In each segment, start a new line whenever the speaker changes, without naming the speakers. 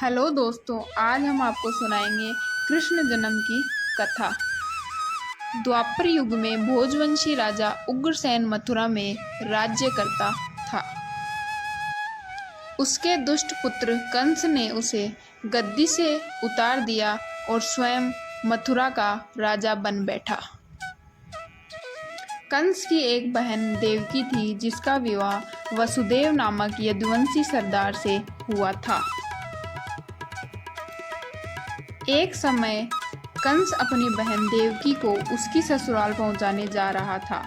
Hello दोस्तों, आज हम आपको सुनाएंगे कृष्ण जन्म की कथा। द्वापर युग में भोजवंशी राजा उग्रसेन मथुरा में राज्य करता था। उसके दुष्ट पुत्र कंस ने उसे गद्दी से उतार दिया और स्वयं मथुरा का राजा बन बैठा। कंस की एक बहन देवकी थी, जिसका विवाह वसुदेव नामक यदुवंशी सरदार से हुआ था। एक समय कंस अपनी बहन देवकी को उसकी ससुराल पहुंचाने जा रहा था।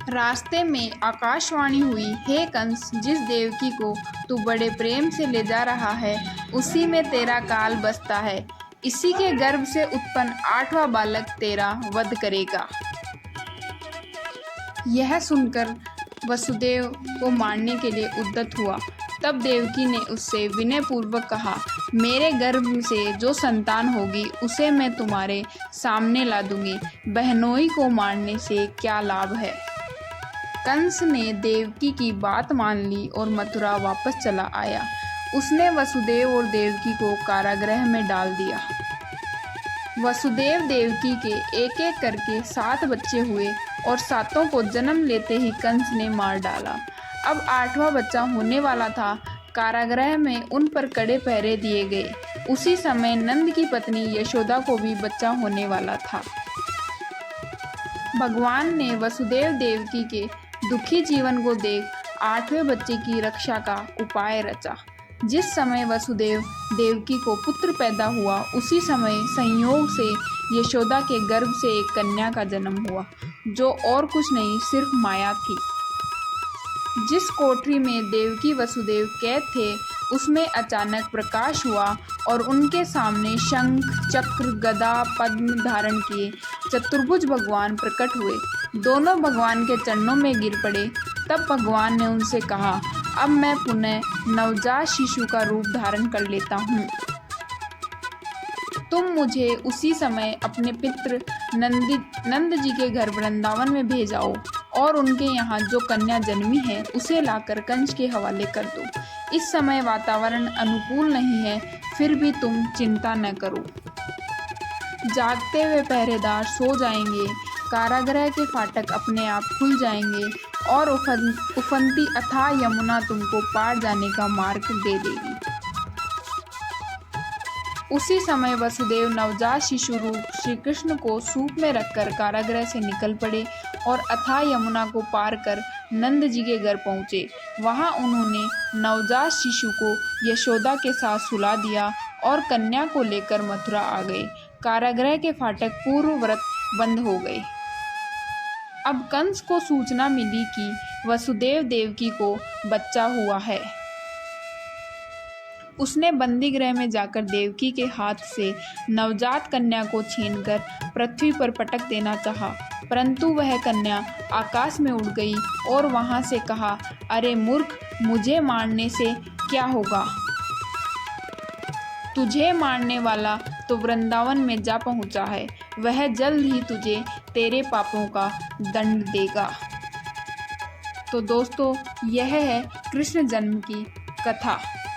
रास्ते में आकाशवाणी हुई, हे कंस, जिस देवकी को तू बड़े प्रेम से ले जा रहा है, उसी में तेरा काल बसता है। इसी के गर्भ से उत्पन्न 8वां बालक तेरा वध करेगा। यह सुनकर वसुदेव को मारने के लिए उद्यत हुआ। तब देवकी ने उससे विनय पूर्वक कहा, मेरे गर्भ से जो संतान होगी उसे मैं तुम्हारे सामने ला दूंगी। बहनोई को मारने से क्या लाभ है। कंस ने देवकी की बात मान ली और मथुरा वापस चला आया। उसने वसुदेव और देवकी को कारागृह में डाल दिया। वसुदेव देवकी के एक एक करके 7 बच्चे हुए और 7 को जन्म लेते ही कंस ने मार डाला। अब 8वां बच्चा होने वाला था। कारागृह में उन पर कड़े पहरे दिए गए। उसी समय नंद की पत्नी यशोदा को भी बच्चा होने वाला था। भगवान ने वसुदेव देवकी के दुखी जीवन को देख 8वें बच्चे की रक्षा का उपाय रचा। जिस समय वसुदेव देवकी को पुत्र पैदा हुआ, उसी समय संयोग से यशोदा के गर्भ से एक कन्या का जन्म हुआ, जो और कुछ नहीं, सिर्फ माया थी। जिस कोठरी में देवकी वसुदेव कैद थे, उसमें अचानक प्रकाश हुआ और उनके सामने शंख, चक्र, गदा, पद्म धारण किए चतुर्भुज भगवान प्रकट हुए। दोनों भगवान के चरणों में गिर पड़े। तब भगवान ने उनसे कहा, अब मैं पुनः नवजात शिशु का रूप धारण कर लेता हूँ। तुम मुझे उसी समय अपने पितृ नंद जी के घर वृंदावन में भेजाओ और उनके यहाँ जो कन्या जन्मी है उसे लाकर कंस के हवाले कर दो। इस समय वातावरण अनुकूल नहीं है, फिर भी तुम चिंता न करो। जागते हुए पहरेदार सो जाएंगे, कारागृह के फाटक अपने आप खुल जाएंगे और उफनती अथाह यमुना तुमको पार जाने का मार्ग दे देगी। उसी समय वसुदेव नवजात शिशु रूप श्री कृष्ण को सूप में रखकर कारागृह से निकल पड़े और अथाह यमुना को पार कर नंद जी के घर पहुँचे। वहाँ उन्होंने नवजात शिशु को यशोदा के साथ सुला दिया और कन्या को लेकर मथुरा आ गए। कारागृह के फाटक पूर्ववत बंद हो गए। अब कंस को सूचना मिली कि वसुदेव देवकी को बच्चा हुआ है। उसने बंदी गृह में जाकर देवकी के हाथ से नवजात कन्या को छीनकर पृथ्वी पर पटक देना चाहा, परंतु वह कन्या आकाश में उड़ गई और वहां से कहा, अरे मूर्ख, मुझे मारने से क्या होगा। तुझे मारने वाला तो वृंदावन में जा पहुंचा है, वह जल्द ही तुझे तेरे पापों का दंड देगा। तो दोस्तों, यह है कृष्ण जन्म की कथा।